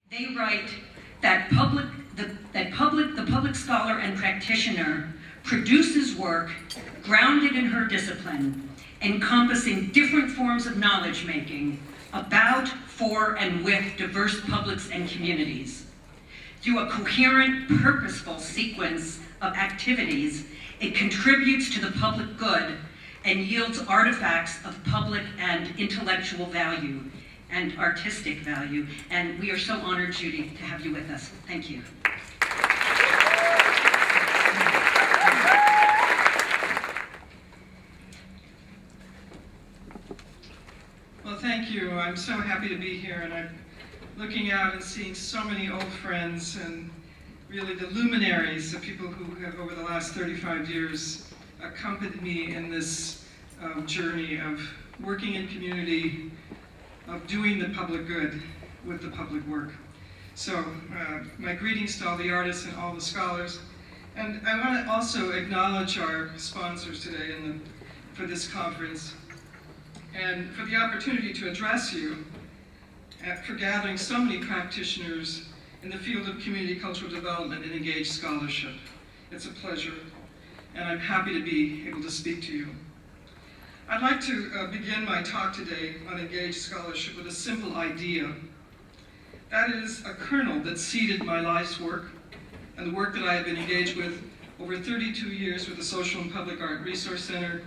They write that the public scholar and practitioner produces work grounded in her discipline, encompassing different forms of knowledge making about, for, and with diverse publics and communities. Through a coherent, purposeful sequence of activities, it contributes to the public good and yields artifacts of public and intellectual value and artistic value. And we are so honored, Judy, to have you with us. Thank you. Well, thank you. I'm so happy to be here, and I'm looking out and seeing so many old friends and really the luminaries, the people who have over the last 35 years accompanied me in this journey of working in community, of doing the public good with the public work. So my greetings to all the artists and all the scholars. And I want to also acknowledge our sponsors today for this conference and for the opportunity to address you, for gathering so many practitioners in the field of community cultural development and engaged scholarship. It's a pleasure, and I'm happy to be able to speak to you. I'd like to begin my talk today on engaged scholarship with a simple idea. That is a kernel that seeded my life's work and the work that I have been engaged with over 32 years with the Social and Public Art Resource Center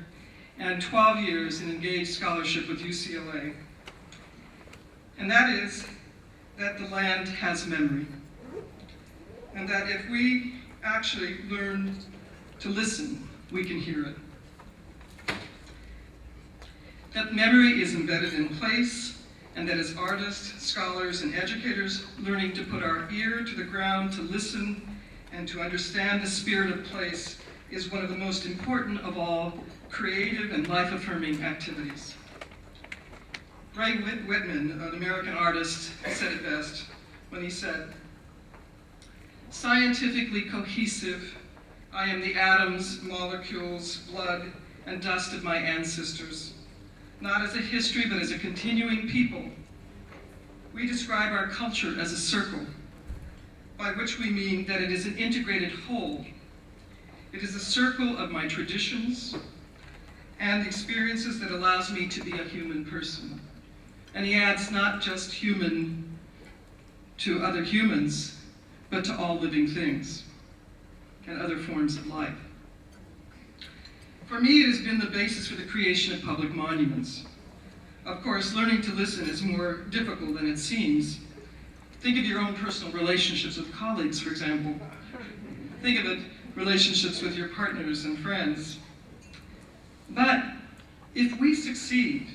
and 12 years in engaged scholarship with UCLA. And that is that the land has memory. And that if we actually learn to listen, we can hear it. That memory is embedded in place, and that as artists, scholars, and educators, learning to put our ear to the ground to listen and to understand the spirit of place is one of the most important of all creative and life-affirming activities. Ray Whitman, an American artist, said it best when he said, "Scientifically cohesive, I am the atoms, molecules, blood, and dust of my ancestors, not as a history, but as a continuing people. We describe our culture as a circle, by which we mean that it is an integrated whole. It is a circle of my traditions and experiences that allows me to be a human person." And he adds, not just human to other humans, but to all living things and other forms of life. For me, it has been the basis for the creation of public monuments. Of course, learning to listen is more difficult than it seems. Think of your own personal relationships with colleagues, for example. Think of it, relationships with your partners and friends. But if we succeed,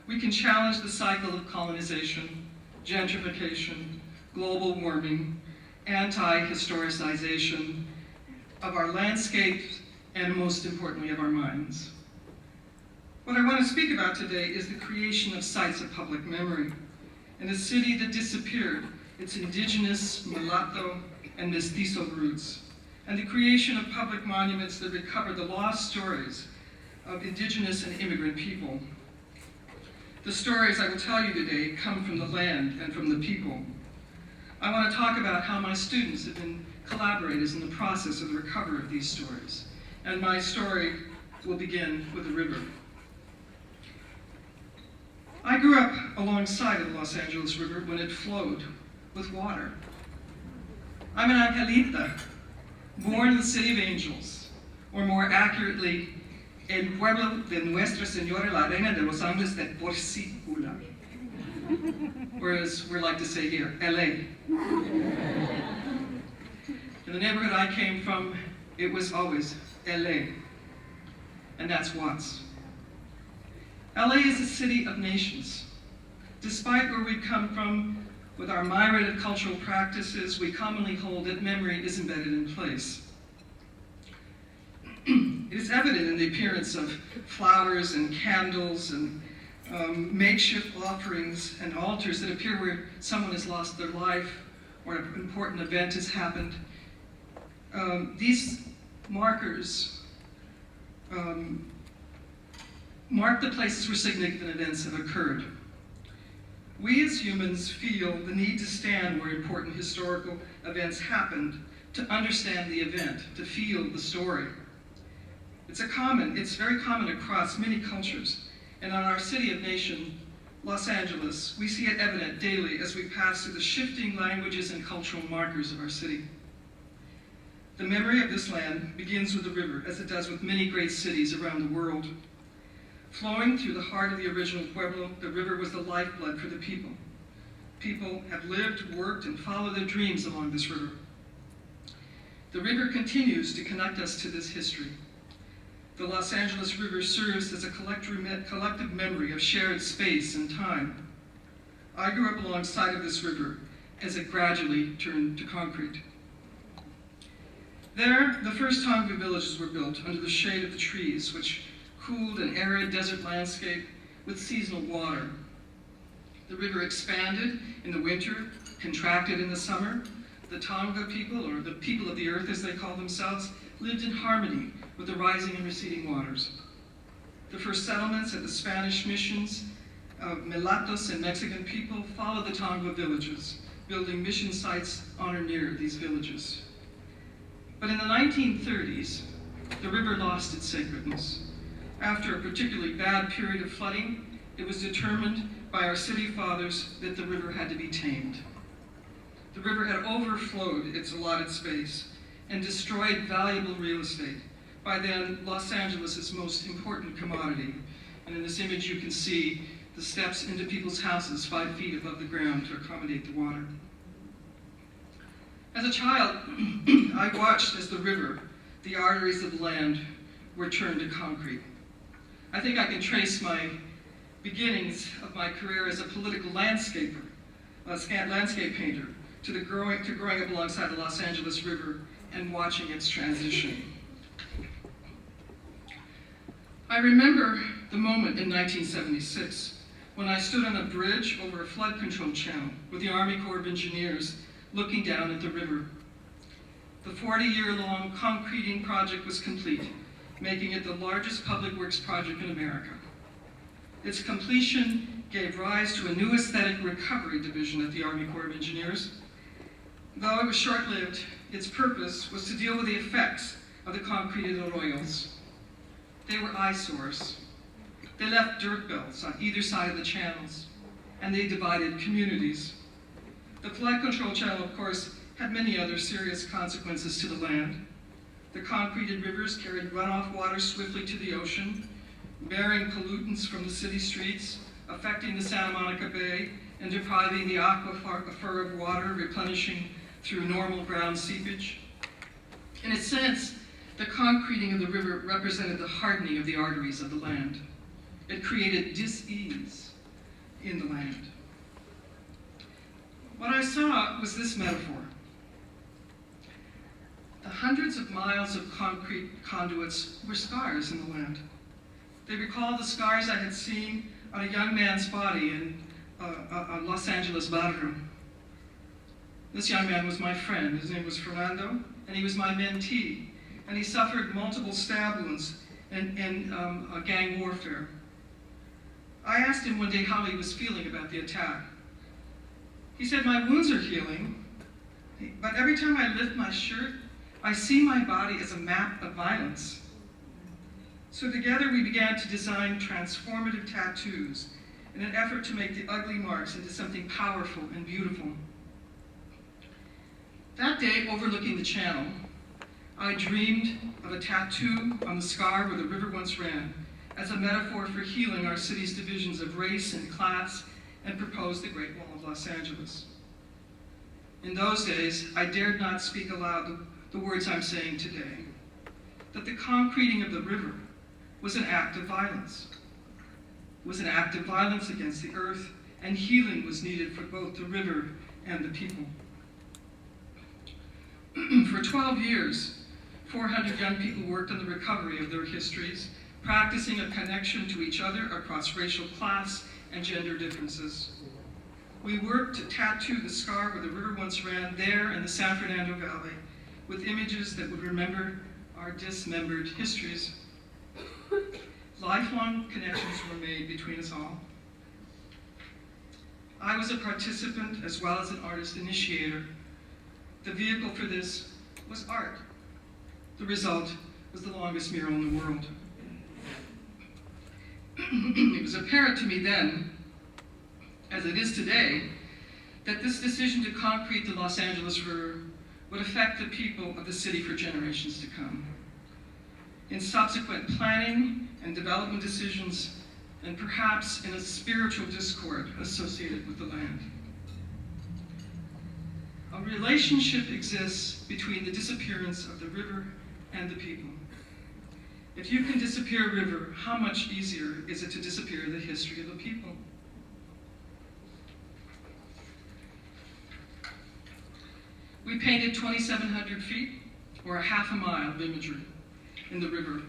we can challenge the cycle of colonization, gentrification, global warming, anti-historicization of our landscapes, and most importantly, of our minds. What I want to speak about today is the creation of sites of public memory in a city that disappeared its indigenous, mulatto, and mestizo roots, and the creation of public monuments that recover the lost stories of indigenous and immigrant people. The stories I will tell you today come from the land and from the people. I want to talk about how my students have been collaborators in the process of the recovery of these stories. And my story will begin with the river. I grew up alongside of the Los Angeles River when it flowed with water. I'm an Angelita, born in the City of Angels, or more accurately, el pueblo de Nuestra Señora la Reina de los Ángeles de Porciúncula, or as we like to say here, LA. In the neighborhood I came from, it was always LA, and that's Watts. LA is a city of nations. Despite where we come from, with our myriad of cultural practices, we commonly hold that memory is embedded in place. It is evident in the appearance of flowers and candles and makeshift offerings and altars that appear where someone has lost their life or an important event has happened. These markers mark the places where significant events have occurred. We as humans feel the need to stand where important historical events happened, to understand the event, to feel the story. It's very common across many cultures, and on our city of nation, Los Angeles, we see it evident daily as we pass through the shifting languages and cultural markers of our city. The memory of this land begins with the river, as it does with many great cities around the world. Flowing through the heart of the original Pueblo, the river was the lifeblood for the people. People have lived, worked, and followed their dreams along this river. The river continues to connect us to this history. The Los Angeles River serves as a collective memory of shared space and time. I grew up alongside of this river as it gradually turned to concrete. There, the first Tongva villages were built under the shade of the trees, which cooled an arid desert landscape with seasonal water. The river expanded in the winter, contracted in the summer. The Tongva people, or the people of the earth as they call themselves, lived in harmony with the rising and receding waters. The first settlements at the Spanish missions of mulattoes and Mexican people followed the Tongva villages, building mission sites on or near these villages. But in the 1930s, the river lost its sacredness. After a particularly bad period of flooding, it was determined by our city fathers that the river had to be tamed. The river had overflowed its allotted space and destroyed valuable real estate, by then Los Angeles' most important commodity. And in this image you can see the steps into people's houses 5 feet above the ground to accommodate the water. As a child, I watched as the river, the arteries of the land, were turned to concrete. I think I can trace my beginnings of my career as a political landscaper, landscape painter, to growing up alongside the Los Angeles River and watching its transition. I remember the moment in 1976 when I stood on a bridge over a flood control channel with the Army Corps of Engineers looking down at the river. The 40-year-long concreting project was complete, making it the largest public works project in America. Its completion gave rise to a new aesthetic recovery division at the Army Corps of Engineers. Though it was short-lived, its purpose was to deal with the effects of the concreted arroyos. They were eyesores. They left dirt belts on either side of the channels, and they divided communities. The flood control channel, of course, had many other serious consequences to the land. The concreted rivers carried runoff water swiftly to the ocean, bearing pollutants from the city streets, affecting the Santa Monica Bay, and depriving the aquifer of water, replenishing through normal ground seepage. In a sense, the concreting of the river represented the hardening of the arteries of the land. It created dis-ease in the land. What I saw was this metaphor. The hundreds of miles of concrete conduits were scars in the land. They recalled the scars I had seen on a young man's body in a Los Angeles barrio. This young man was my friend. His name was Fernando, and he was my mentee. And he suffered multiple stab wounds in gang warfare. I asked him one day how he was feeling about the attack. He said, "My wounds are healing, but every time I lift my shirt, I see my body as a map of violence." So together we began to design transformative tattoos in an effort to make the ugly marks into something powerful and beautiful. That day, overlooking the channel, I dreamed of a tattoo on the scar where the river once ran as a metaphor for healing our city's divisions of race and class, and proposed the Great Wall of Los Angeles. In those days, I dared not speak aloud the words I'm saying today, that the concreting of the river was an act of violence. It was an act of violence against the earth, and healing was needed for both the river and the people. For 12 years, 400 young people worked on the recovery of their histories, practicing a connection to each other across racial, class, and gender differences. We worked to tattoo the scar where the river once ran there in the San Fernando Valley with images that would remember our dismembered histories. Lifelong connections were made between us all. I was a participant as well as an artist initiator. The vehicle for this was art. The result was the longest mural in the world. It was apparent to me then, as it is today, that this decision to concrete the Los Angeles River would affect the people of the city for generations to come. In subsequent planning and development decisions, and perhaps in a spiritual discord associated with the land. A relationship exists between the disappearance of the river and the people. If you can disappear a river, how much easier is it to disappear the history of a people? We painted 2,700 feet, or a half a mile of imagery in the river.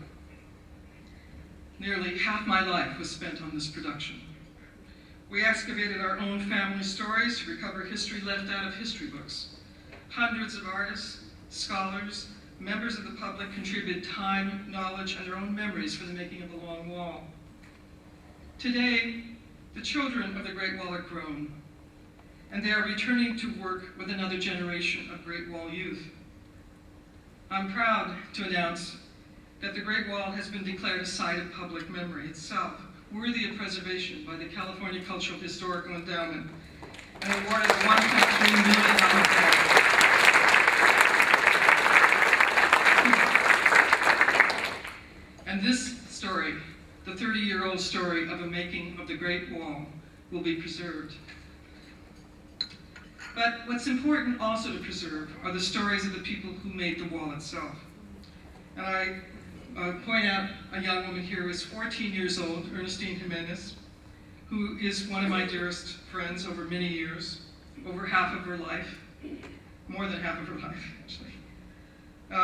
Nearly half my life was spent on this production. We excavated our own family stories to recover history left out of history books. Hundreds of artists, scholars, members of the public contributed time, knowledge, and their own memories for the making of the Long Wall. Today, the children of the Great Wall are grown, and they are returning to work with another generation of Great Wall youth. I'm proud to announce that the Great Wall has been declared a site of public memory itself, worthy of preservation by the California Cultural Historical Endowment, and awarded a $1.3 million grant. And this story, the 30-year-old story of a making of the Great Wall, will be preserved. But what's important also to preserve are the stories of the people who made the wall itself. And I point out a young woman here who is 14 years old, Ernestine Jimenez, who is one of my dearest friends over many years, over half of her life, more than half of her life, actually.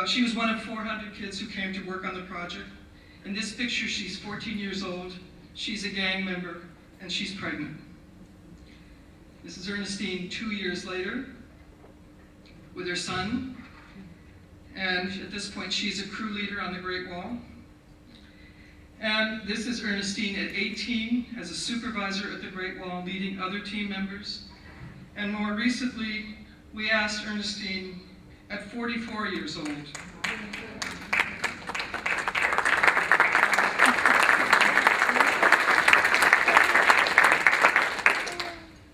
She was one of 400 kids who came to work on the project. In this picture, she's 14 years old, she's a gang member, and she's pregnant. This is Ernestine 2 years later with her son. And at this point, she's a crew leader on the Great Wall. And this is Ernestine at 18 as a supervisor at the Great Wall, leading other team members. And more recently, we asked Ernestine at 44 years old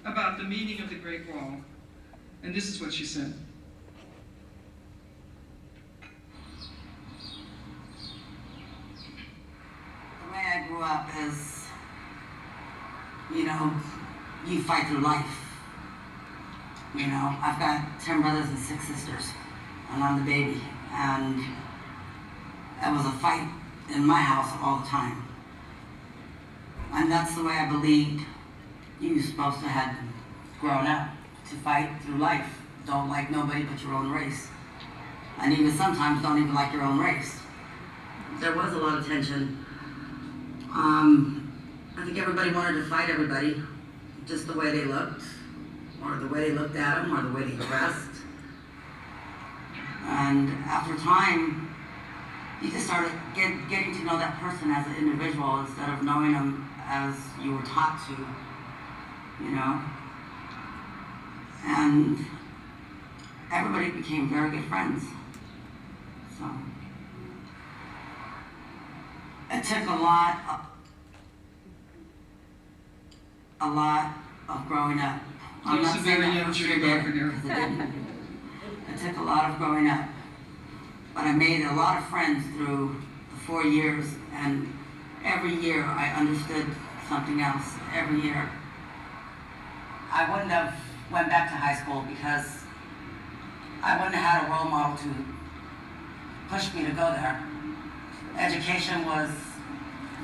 about the meaning of the Great Wall. And this is what she said. I grew up is, you fight through life. I've got 10 brothers and 6 sisters, and I'm the baby. And it was a fight in my house all the time. And that's the way I believed you're supposed to have grown up, to fight through life. Don't like nobody but your own race. And even sometimes don't even like your own race. There was a lot of tension. I think everybody wanted to fight everybody, just the way they looked, or the way they looked at them, or the way they dressed. And after time, you just started getting to know that person as an individual instead of knowing them as you were taught to, And everybody became very good friends. So it took a lot of growing up. I'm not saying that for sure did, because it didn't. It took a lot of growing up. But I made a lot of friends through the 4 years, and every year I understood something else. Every year. I wouldn't have went back to high school because I wouldn't have had a role model to push me to go there. Education was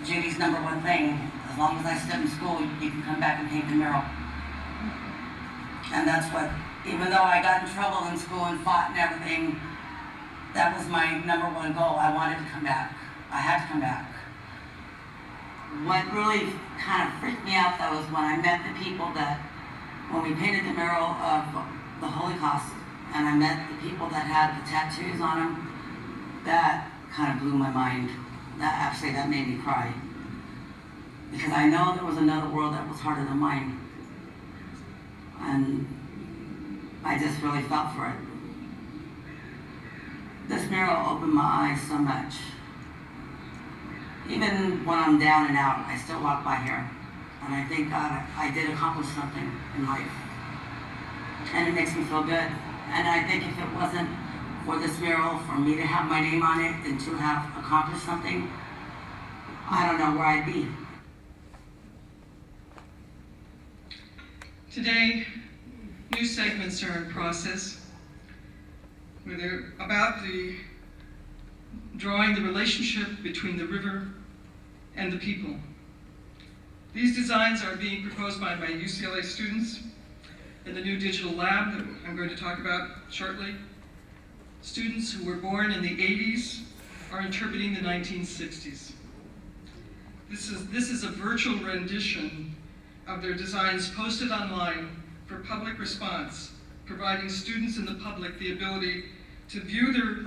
Judy's #1 thing. As long as I stood in school, you can come back and paint the mural. And that's what, even though I got in trouble in school and fought and everything, that was my #1 goal. I wanted to come back. I had to come back. What really kind of freaked me out though is when I met the people that, when we painted the mural of the Holocaust, and I met the people that had the tattoos on them, that kind of blew my mind. That made me cry. Because I know there was another world that was harder than mine. and I just really felt for it. This mural opened my eyes so much. Even when I'm down and out, I still walk by here, and I think I did accomplish something in life, and it makes me feel good. And I think if it wasn't for this mural, for me to have my name on it and to have accomplished something, I don't know where I'd be. Today, new segments are in process, where they're about drawing the relationship between the river and the people. These designs are being proposed by my UCLA students in the new digital lab that I'm going to talk about shortly. Students who were born in the 80s are interpreting the 1960s. This is a virtual rendition of their designs posted online for public response, providing students and the public the ability to view their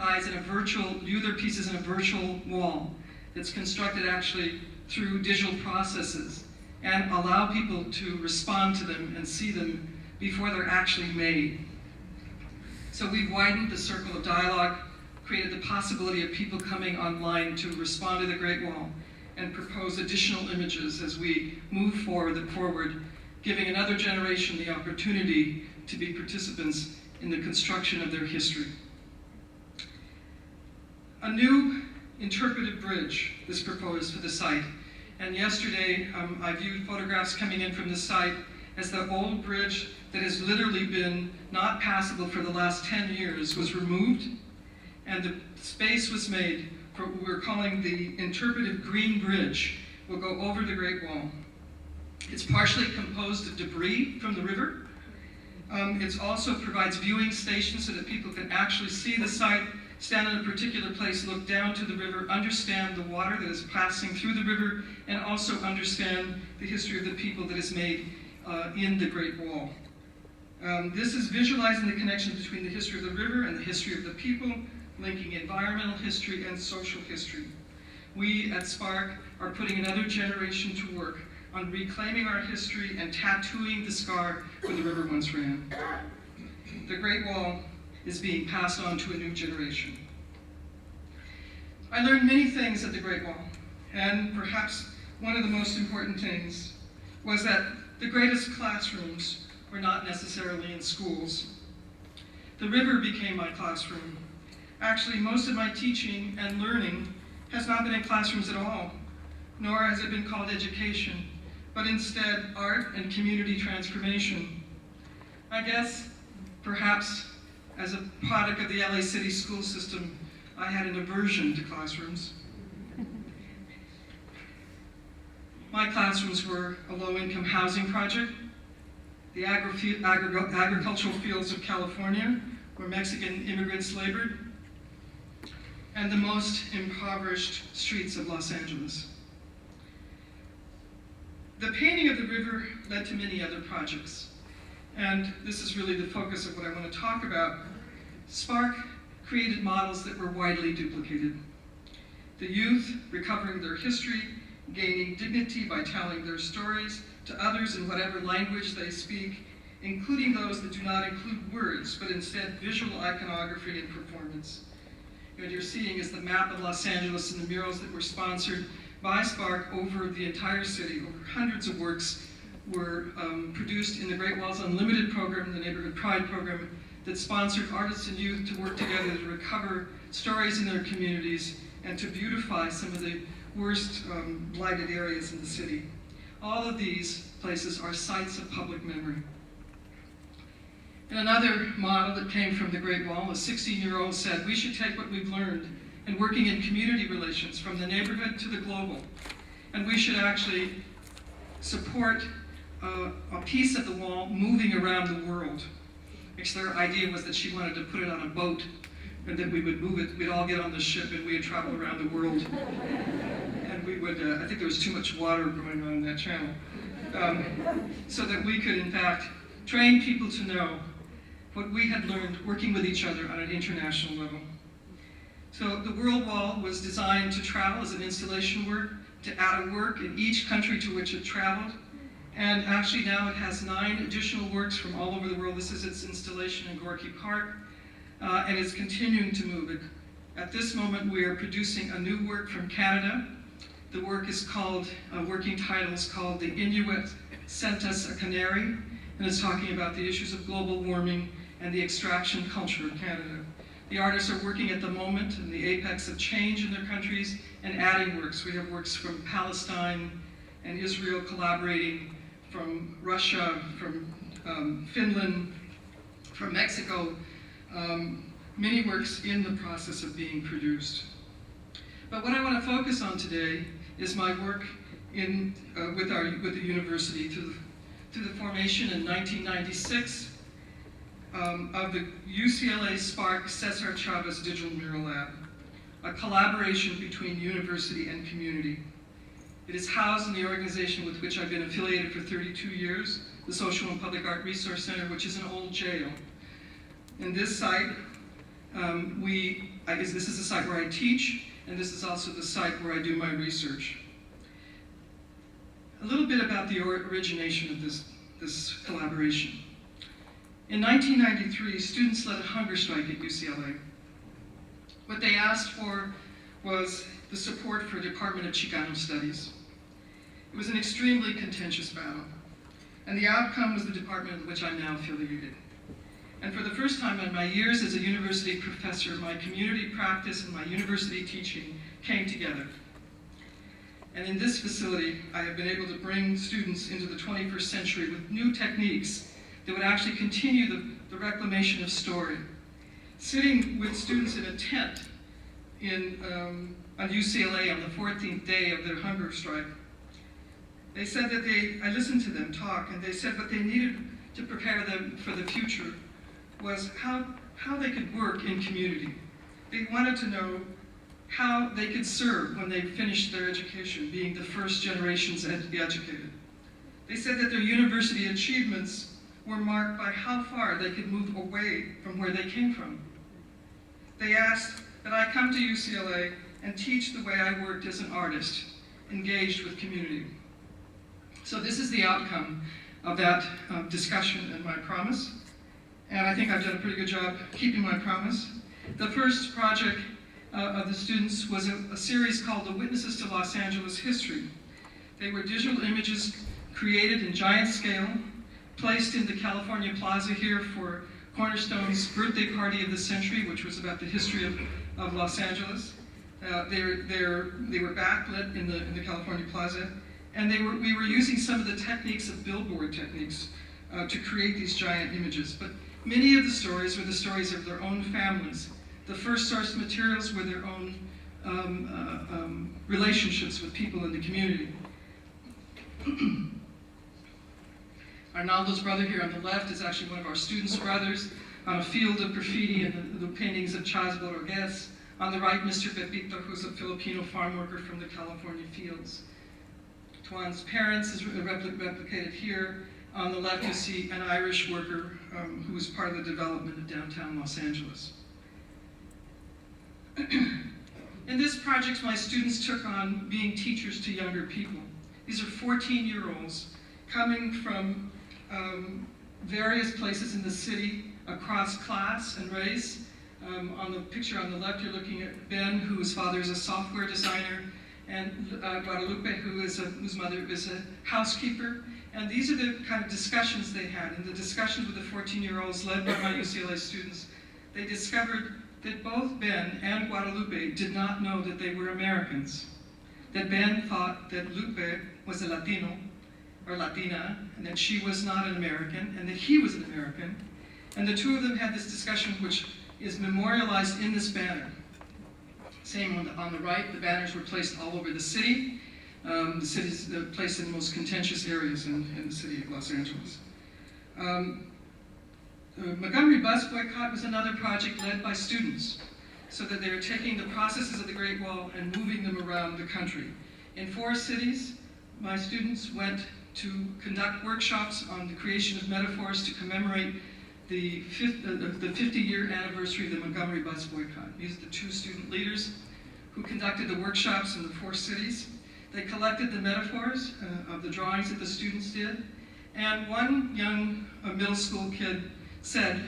pieces in a virtual wall that's constructed actually through digital processes, and allow people to respond to them and see them before they're actually made. So we've widened the circle of dialogue, created the possibility of people coming online to respond to the Great Wall and propose additional images as we move forward, giving another generation the opportunity to be participants in the construction of their history. A new interpretive bridge is proposed for the site, and yesterday I viewed photographs coming in from the site as the old bridge that has literally been not passable for the last 10 years was removed, and the space was made for what we're calling the interpretive green bridge. Will go over the Great Wall. It's partially composed of debris from the river. It also provides viewing stations so that people can actually see the site, stand in a particular place, look down to the river, understand the water that is passing through the river, and also understand the history of the people that is made in the Great Wall. This is visualizing the connection between the history of the river and the history of the people, linking environmental history and social history. We at Spark are putting another generation to work on reclaiming our history and tattooing the scar where the river once ran. The Great Wall is being passed on to a new generation. I learned many things at the Great Wall, and perhaps one of the most important things was that the greatest classrooms were not necessarily in schools. The river became my classroom. Actually, most of my teaching and learning has not been in classrooms at all, nor has it been called education, but instead art and community transformation. I guess, perhaps, as a product of the LA City school system, I had an aversion to classrooms. My classrooms were a low-income housing project, the agricultural fields of California, where Mexican immigrants labored, and the most impoverished streets of Los Angeles. The painting of the river led to many other projects, and this is really the focus of what I want to talk about. Spark created models that were widely duplicated. The youth recovering their history, gaining dignity by telling their stories to others in whatever language they speak, including those that do not include words, but instead visual iconography and performance. What you're seeing is the map of Los Angeles and the murals that were sponsored by Spark over the entire city. Over hundreds of works were produced in the Great Walls Unlimited program, the Neighborhood Pride program, that sponsored artists and youth to work together to recover stories in their communities and to beautify some of the worst blighted areas in the city. All of these places are sites of public memory. And another model that came from the Great Wall, a 16-year-old said, we should take what we've learned in working in community relations from the neighborhood to the global, and we should actually support a piece of the wall moving around the world. Actually, their idea was that she wanted to put it on a boat, and then we would move it, we'd all get on the ship and we'd travel around the world. And we would, I think there was too much water going on in that channel. So that we could, in fact, train people to know what we had learned working with each other on an international level. So the World Wall was designed to travel as an installation work, to add a work in each country to which it traveled, And actually now it has 9 additional works from all over the world. This is its installation in Gorky Park, and it's continuing to move. At this moment, we are producing a new work from Canada. The work is called, working title is called The Inuit Sent Us a Canary, and it's talking about the issues of global warming and the extraction culture of Canada. The artists are working at the moment in the apex of change in their countries and adding works. We have works from Palestine and Israel collaborating, from Russia, from Finland, from Mexico, many works in the process of being produced. But what I want to focus on today is my work with the university through the formation in 1996 of the UCLA Spark Cesar Chavez Digital Mural Lab, a collaboration between university and community. It is housed in the organization with which I've been affiliated for 32 years, the Social and Public Art Resource Center, which is an old jail. In this site, this is the site where I teach, and this is also the site where I do my research. A little bit about the origination of this collaboration. In 1993, students led a hunger strike at UCLA. What they asked for was the support for Department of Chicano Studies. It was an extremely contentious battle, and the outcome was the department in which I'm now affiliated. And for the first time in my years as a university professor, my community practice and my university teaching came together. And in this facility, I have been able to bring students into the 21st century with new techniques that would actually continue the reclamation of story. Sitting with students in a tent on UCLA on the 14th day of their hunger strike, they said that I listened to them talk, and they said what they needed to prepare them for the future was how they could work in community. They wanted to know how they could serve when they finished their education, being the first generations to be educated. They said that their university achievements were marked by how far they could move away from where they came from. They asked that I come to UCLA and teach the way I worked as an artist, engaged with community. So this is the outcome of that discussion and my promise. And I think I've done a pretty good job keeping my promise. The first project of the students was a series called The Witnesses to Los Angeles History. They were digital images created in giant scale, placed in the California Plaza here for Cornerstone's birthday party of the century, which was about the history of Los Angeles. They were backlit in the California Plaza, and we were using some of the techniques of billboard techniques to create these giant images. But many of the stories were the stories of their own families. The first source materials were their own relationships with people in the community. Arnaldo's brother here on the left is actually one of our students' brothers on a field of graffiti and the paintings of Chaz Borges. On the right, Mr. Pepito, who's a Filipino farm worker from the California fields. Tuan's parents is replicated here. On the left, you see an Irish worker who was part of the development of downtown Los Angeles. In this project, my students took on being teachers to younger people. These are 14-year-olds coming from various places in the city across class and race. On the picture on the left, you're looking at Ben, whose father is a software designer, and Guadalupe, whose mother is a housekeeper. And these are the kind of discussions they had. And the discussions with the 14-year-olds led by my UCLA students, they discovered that both Ben and Guadalupe did not know that they were Americans. That Ben thought that Lupe was a Latino or Latina, and that she was not an American, and that he was an American. And the two of them had this discussion, which is memorialized in this banner. Same on the right, the banners were placed all over the city. The city's placed in the most contentious areas in the city of Los Angeles. The Montgomery Bus Boycott was another project led by students, so that they were taking the processes of the Great Wall and moving them around the country. In 4 cities, my students went to conduct workshops on the creation of metaphors to commemorate the 50-year anniversary of the Montgomery Bus Boycott. These are the 2 student leaders who conducted the workshops in the 4 cities. They collected the metaphors of the drawings that the students did. And one young middle school kid said,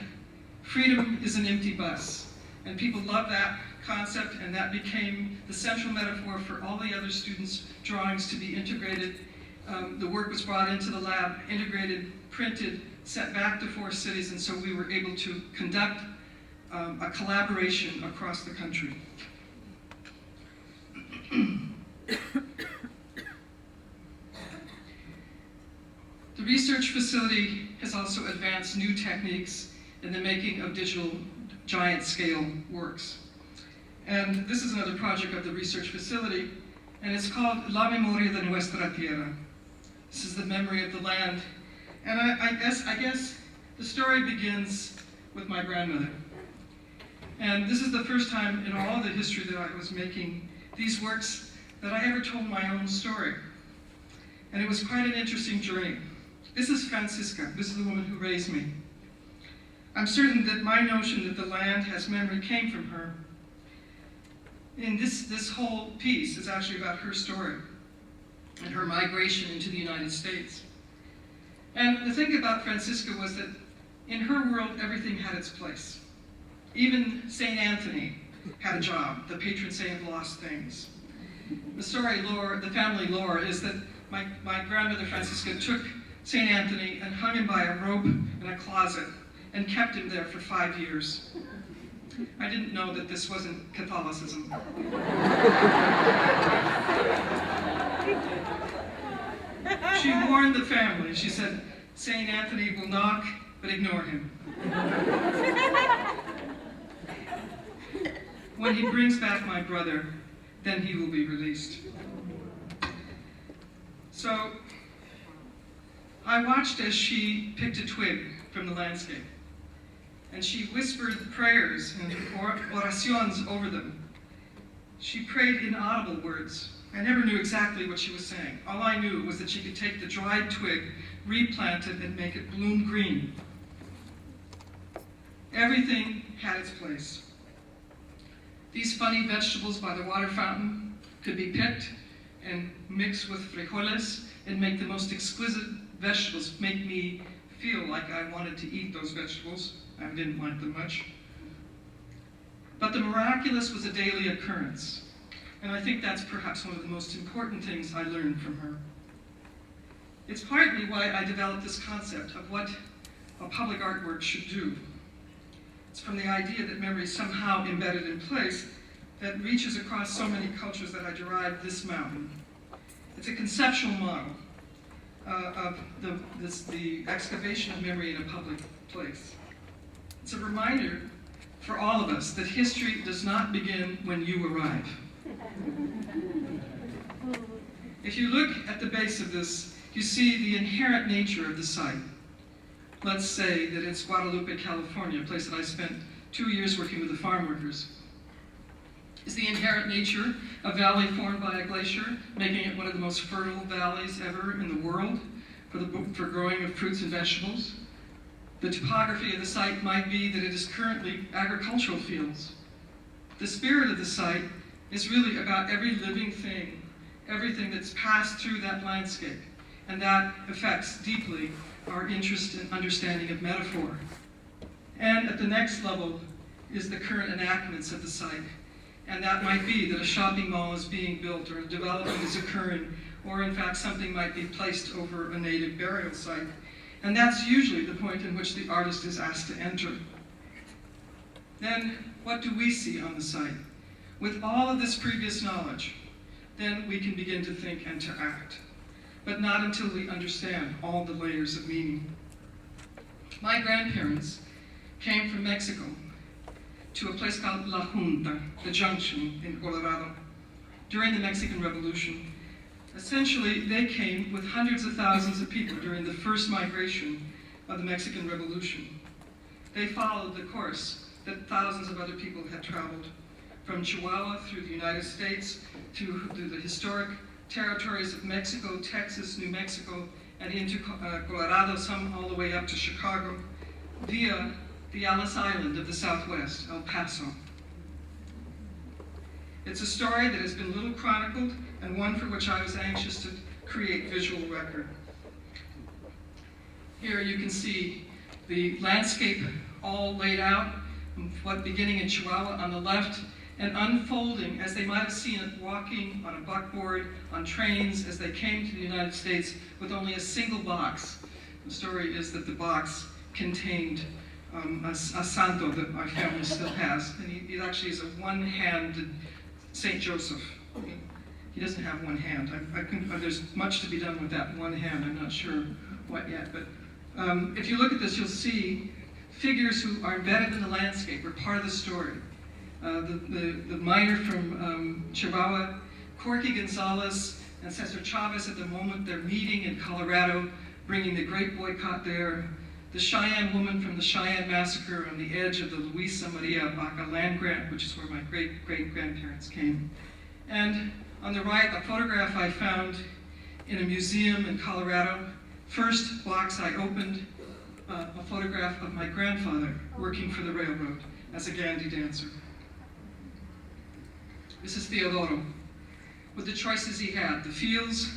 "Freedom is an empty bus." And people loved that concept, and that became the central metaphor for all the other students' drawings to be integrated. The work was brought into the lab, integrated, printed, sent back to 4 cities, and so we were able to conduct a collaboration across the country. The research facility has also advanced new techniques in the making of digital giant scale works. And this is another project of the research facility, and it's called La Memoria de Nuestra Tierra. This is the memory of the land. And I guess the story begins with my grandmother. And this is the first time in all the history that I was making these works that I ever told my own story. And it was quite an interesting journey. This is Francisca. This is the woman who raised me. I'm certain that my notion that the land has memory came from her. And this whole piece is actually about her story and her migration into the United States. And the thing about Francisca was that in her world, everything had its place. Even St. Anthony had a job, the patron saint of lost things. The story lore, the family lore, is that my grandmother Francisca took St. Anthony and hung him by a rope in a closet and kept him there for 5 years. I didn't know that this wasn't Catholicism. She warned the family. She said, "St. Anthony will knock, but ignore him. When he brings back my brother, then he will be released." So I watched as she picked a twig from the landscape, and she whispered prayers and oraciones over them. She prayed inaudible words. I never knew exactly what she was saying. All I knew was that she could take the dried twig, replant it, and make it bloom green. Everything had its place. These funny vegetables by the water fountain could be picked and mixed with frijoles and make the most exquisite vegetables, make me feel like I wanted to eat those vegetables. I didn't like them much. But the miraculous was a daily occurrence. And I think that's perhaps one of the most important things I learned from her. It's partly why I developed this concept of what a public artwork should do. It's from the idea that memory is somehow embedded in place that reaches across so many cultures that I derived this mountain. It's a conceptual model of the excavation of memory in a public place. It's a reminder for all of us that history does not begin when you arrive. If you look at the base of this, you see the inherent nature of the site. Let's say that it's Guadalupe, California, a place that I spent 2 years working with the farm workers. Is the inherent nature a valley formed by a glacier, making it one of the most fertile valleys ever in the world for growing of fruits and vegetables? The topography of the site might be that it is currently agricultural fields. The spirit of the site is really about every living thing, everything that's passed through that landscape, and that affects deeply our interest and understanding of metaphor. And at the next level is the current enactments of the site. And that might be that a shopping mall is being built, or a development is occurring, or in fact something might be placed over a native burial site. And that's usually the point in which the artist is asked to enter. Then what do we see on the site? With all of this previous knowledge, then we can begin to think and to act, but not until we understand all the layers of meaning. My grandparents came from Mexico to a place called La Junta, the Junction in Colorado, during the Mexican Revolution. Essentially, they came with hundreds of thousands of people during the first migration of the Mexican Revolution. They followed the course that thousands of other people had traveled, from Chihuahua through the United States to the historic territories of Mexico, Texas, New Mexico, and into Colorado, some all the way up to Chicago, via the Ellis Island of the Southwest, El Paso. It's a story that has been little chronicled and one for which I was anxious to create visual record. Here you can see the landscape all laid out, beginning in Chihuahua on the left, and unfolding as they might have seen it walking on a buckboard, on trains, as they came to the United States with only a single box. The story is that the box contained a santo that my family still has, and he actually is a one-handed Saint Joseph. He doesn't have one hand. There's much to be done with that one hand. I'm not sure what yet, but if you look at this, you'll see figures who are embedded in the landscape, are part of the story. The miner from Chihuahua, Corky Gonzalez, and Cesar Chavez at the moment they're meeting in Colorado, bringing the great boycott there. The Cheyenne woman from the Cheyenne massacre on the edge of the Luisa Maria Vaca land grant, which is where my great-great-grandparents came. And on the right, a photograph I found in a museum in Colorado. First box I opened, a photograph of my grandfather working for the railroad as a Gandhi dancer. This is Theodoro, with the choices he had, the fields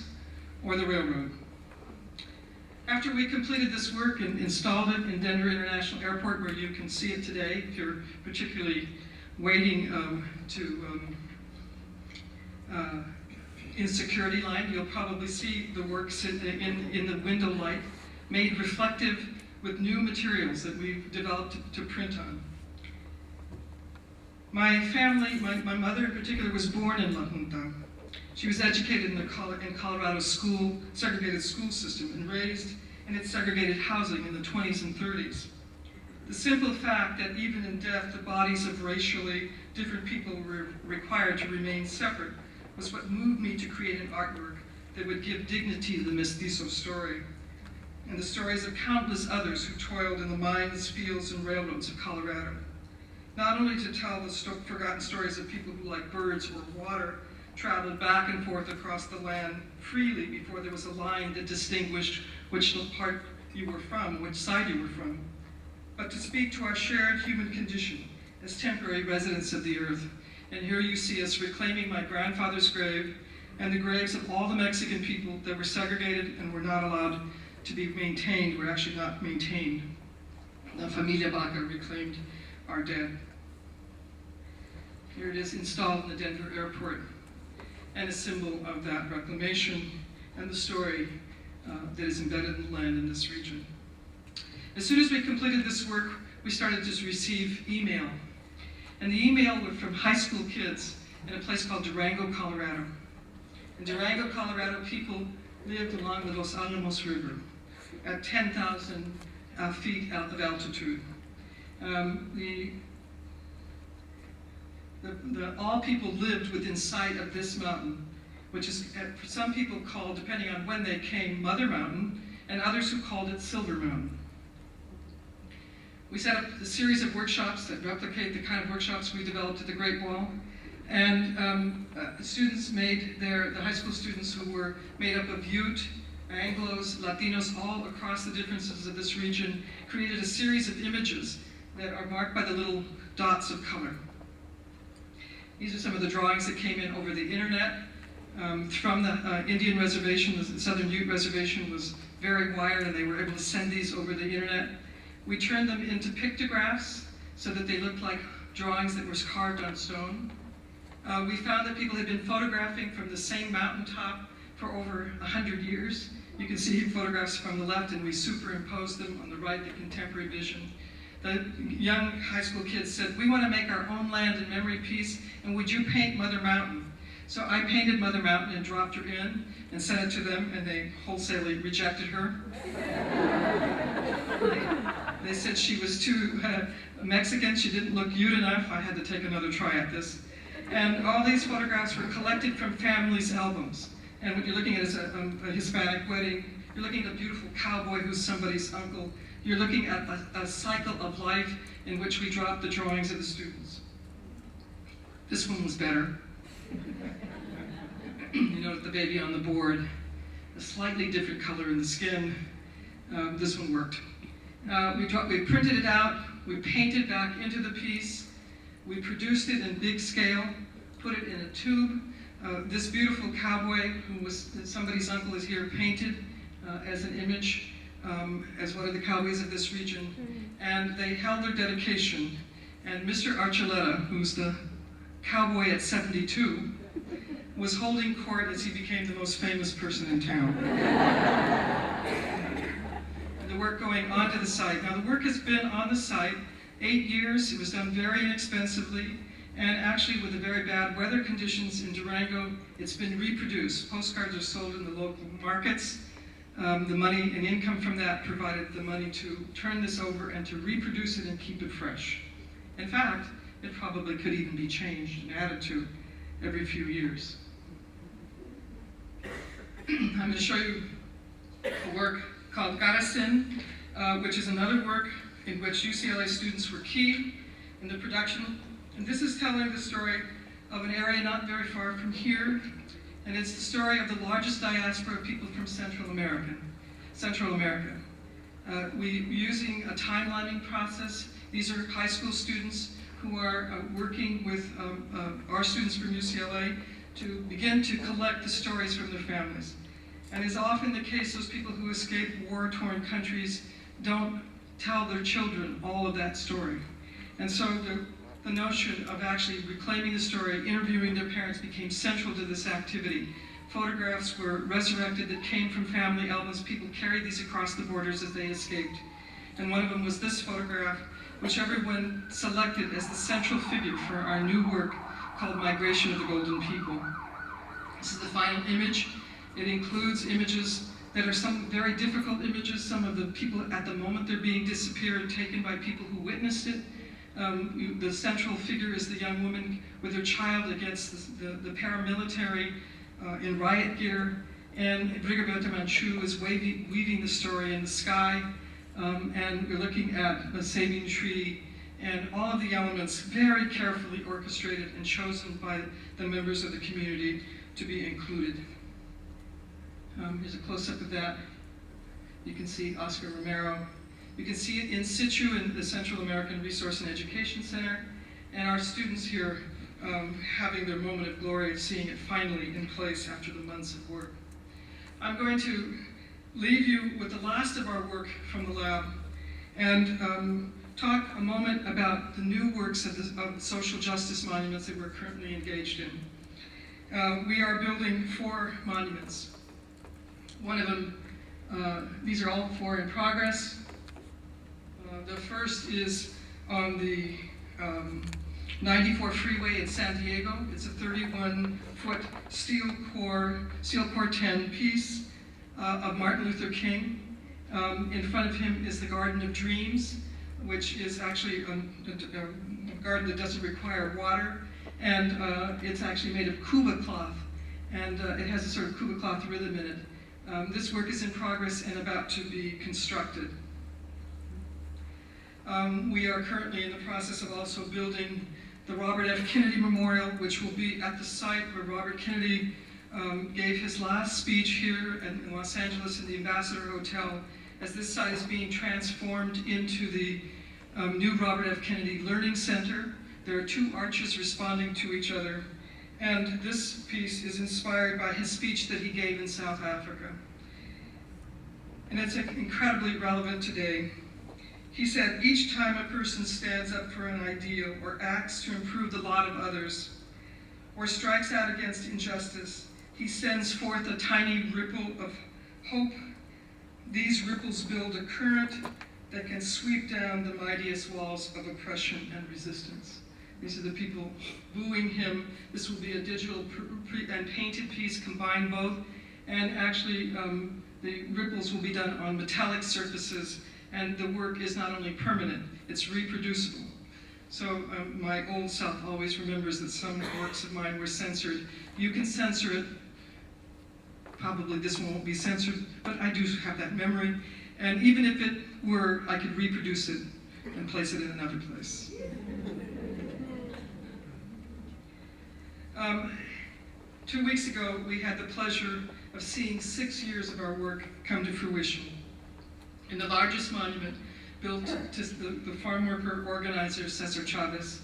or the railroad. After we completed this work and installed it in Denver International Airport, where you can see it today, if you're particularly waiting in security line, you'll probably see the works in the window light, made reflective with new materials that we've developed to print on. My family, my mother in particular, was born in La Junta. She was educated in Colorado's segregated school system and raised in its segregated housing in the 20s and 30s. The simple fact that even in death, the bodies of racially different people were required to remain separate was what moved me to create an artwork that would give dignity to the mestizo story and the stories of countless others who toiled in the mines, fields, and railroads of Colorado. Not only to tell the forgotten stories of people who, like birds or water, traveled back and forth across the land freely before there was a line that distinguished which part you were from, which side you were from, but to speak to our shared human condition as temporary residents of the earth. And here you see us reclaiming my grandfather's grave and the graves of all the Mexican people that were segregated and were not allowed to be maintained, were actually not maintained. La Familia Vaca reclaimed our dead. Here it is installed in the Denver airport, and a symbol of that reclamation and the story that is embedded in the land in this region. As soon as we completed this work, we started to receive email. And the email was from high school kids in a place called Durango, Colorado. In Durango, Colorado, people lived along the Los Alamos River at 10,000 feet of altitude. All people lived within sight of this mountain, which is for some people called, depending on when they came, Mother Mountain, and others who called it Silver Mountain. We set up a series of workshops that replicate the kind of workshops we developed at the Great Wall. And students made the high school students who were made up of Ute, Anglos, Latinos, all across the differences of this region, created a series of images that are marked by the little dots of color. These are some of the drawings that came in over the internet from the Indian reservation. The Southern Ute reservation was very wired, and they were able to send these over the internet. We turned them into pictographs so that they looked like drawings that were carved on stone. We found that people had been photographing from the same mountaintop for over 100 years. You can see photographs from the left, and we superimposed them on the right, the contemporary vision. The young high school kids said, "We want to make our own land and memory piece, and would you paint Mother Mountain?" So I painted Mother Mountain and dropped her in and sent it to them, and they wholesalely rejected her. They said she was too Mexican, she didn't look Ute enough. I had to take another try at this. And all these photographs were collected from families' albums. And what you're looking at is a Hispanic wedding. You're looking at a beautiful cowboy who's somebody's uncle. You're looking at a cycle of life in which we dropped the drawings of the students. This one was better. You notice the baby on the board, a slightly different color in the skin. This one worked. We printed it out, we painted back into the piece, we produced it in big scale, put it in a tube. This beautiful cowboy, who was somebody's uncle, is here painted as an image, as one of the cowboys of this region. And they held their dedication. And Mr. Archuleta, who's the cowboy at 72, was holding court as he became the most famous person in town. And the work going onto the site. Now, the work has been on the site 8 years. It was done very inexpensively. And actually, with the very bad weather conditions in Durango, it's been reproduced. Postcards are sold in the local markets. The money and income from that provided the money to turn this over and to reproduce it and keep it fresh. In fact, it probably could even be changed and added to every few years. I'm going to show you a work called Garasin, which is another work in which UCLA students were key in the production. And this is telling the story of an area not very far from here. And it's the story of the largest diaspora of people from Central America. Using a timelining process. These are high school students who are working with our students from UCLA to begin to collect the stories from their families. And as often the case, those people who escape war-torn countries don't tell their children all of that story. And so the notion of actually reclaiming the story, interviewing their parents, became central to this activity. Photographs were resurrected that came from family albums. People carried these across the borders as they escaped. And one of them was this photograph, which everyone selected as the central figure for our new work called Migration of the Golden People. This is the final image. It includes images that are some very difficult images. Some of the people at the moment they're being disappeared, taken by people who witnessed it. The central figure is the young woman with her child against the paramilitary in riot gear. And Rigoberta Menchú is weaving the story in the sky. And we're looking at a saving tree, and all of the elements very carefully orchestrated and chosen by the members of the community to be included. Here's a close-up of that. You can see Oscar Romero. You can see it in situ in the Central American Resource and Education Center, and our students here having their moment of glory, seeing it finally in place after the months of work. I'm going to leave you with the last of our work from the lab and talk a moment about the new works of the social justice monuments that we're currently engaged in. We are building 4 monuments. One of them, these are all 4 in progress. The first is on the 94 freeway in San Diego. It's a 31-foot steel core 10 piece of Martin Luther King. In front of him is the Garden of Dreams, which is actually a garden that doesn't require water, and it's actually made of Cuba cloth, and it has a sort of Cuba cloth rhythm in it. This work is in progress and about to be constructed. We are currently in the process of also building the Robert F. Kennedy Memorial, which will be at the site where Robert Kennedy gave his last speech here in Los Angeles in the Ambassador Hotel, as this site is being transformed into the new Robert F. Kennedy Learning Center. There are 2 arches responding to each other, and this piece is inspired by his speech that he gave in South Africa. And it's incredibly relevant today. He said, "Each time a person stands up for an ideal or acts to improve the lot of others, or strikes out against injustice, he sends forth a tiny ripple of hope. These ripples build a current that can sweep down the mightiest walls of oppression and resistance." These are the people booing him. This will be a digital and painted piece, combine both, and actually the ripples will be done on metallic surfaces, and the work is not only permanent, it's reproducible. So my old self always remembers that some works of mine were censored. You can censor it. Probably this one won't be censored, but I do have that memory. And even if it were, I could reproduce it and place it in another place. 2 weeks ago, we had the pleasure of seeing 6 years of our work come to fruition. In the largest monument built to the farm worker organizer Cesar Chavez,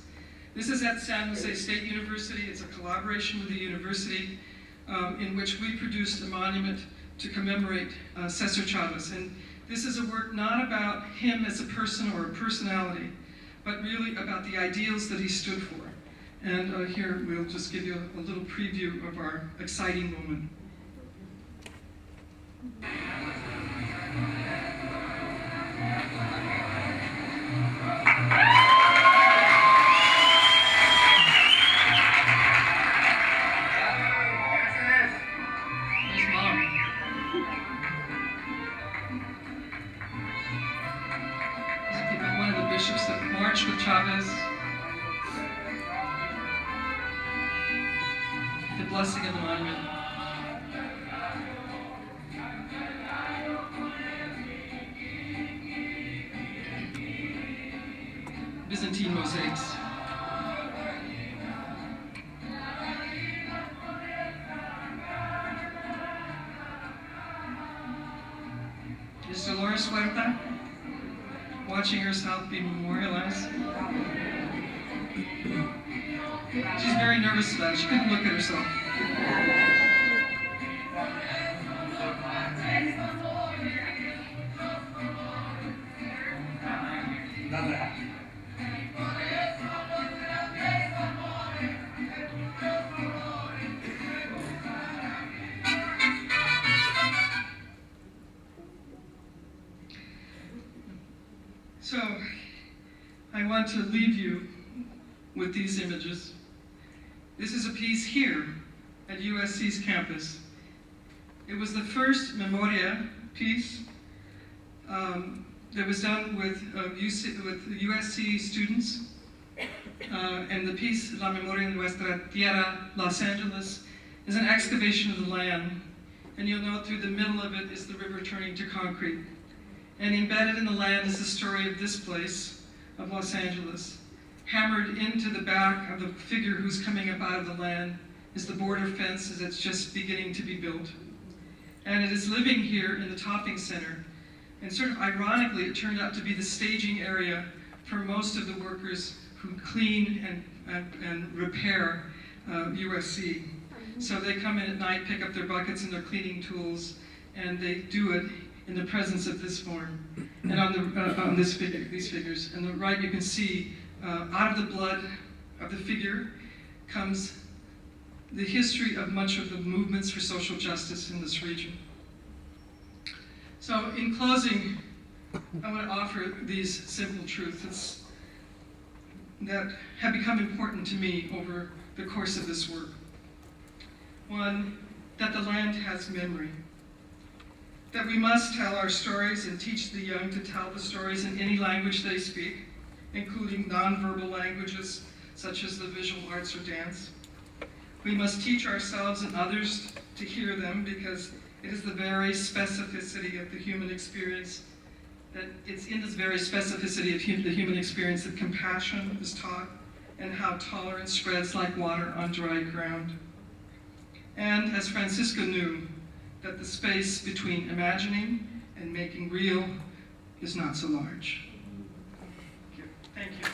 This is at San Jose State University. It's a collaboration with the university in which we produced a monument to commemorate Cesar Chavez. And this is a work not about him as a person or a personality, but really about the ideals that he stood for. And here we'll just give you a little preview of our exciting moment. Bishops that marched with Chavez. The blessing of the monument. Byzantine mosaics. Is Dolores Huerta watching herself be memorialized? She's very nervous about it. She couldn't look at herself. So, I want to leave you with these images. This is a piece here at USC's campus. It was the first Memoria piece that was done with USC students. And the piece, La Memoria de Nuestra Tierra, Los Angeles, is an excavation of the land. And you'll note through the middle of it is the river turning to concrete. And embedded in the land is the story of this place, of Los Angeles. Hammered into the back of the figure who's coming up out of the land is the border fence as it's just beginning to be built. And it is living here in the Topping Center. And sort of ironically, it turned out to be the staging area for most of the workers who clean and repair USC. So they come in at night, pick up their buckets and their cleaning tools, and they do it in the presence of this form. And on this figure, these figures. On the right, you can see out of the blood of the figure comes the history of much of the movements for social justice in this region. So in closing, I want to offer these simple truths that have become important to me over the course of this work. One, that the land has memory. That we must tell our stories and teach the young to tell the stories in any language they speak, including nonverbal languages such as the visual arts or dance. We must teach ourselves and others to hear them because it is the very specificity of the human experience, that it's in this very specificity of the human experience that compassion is taught and how tolerance spreads like water on dry ground. And as Francisco knew, that the space between imagining and making real is not so large. Thank you.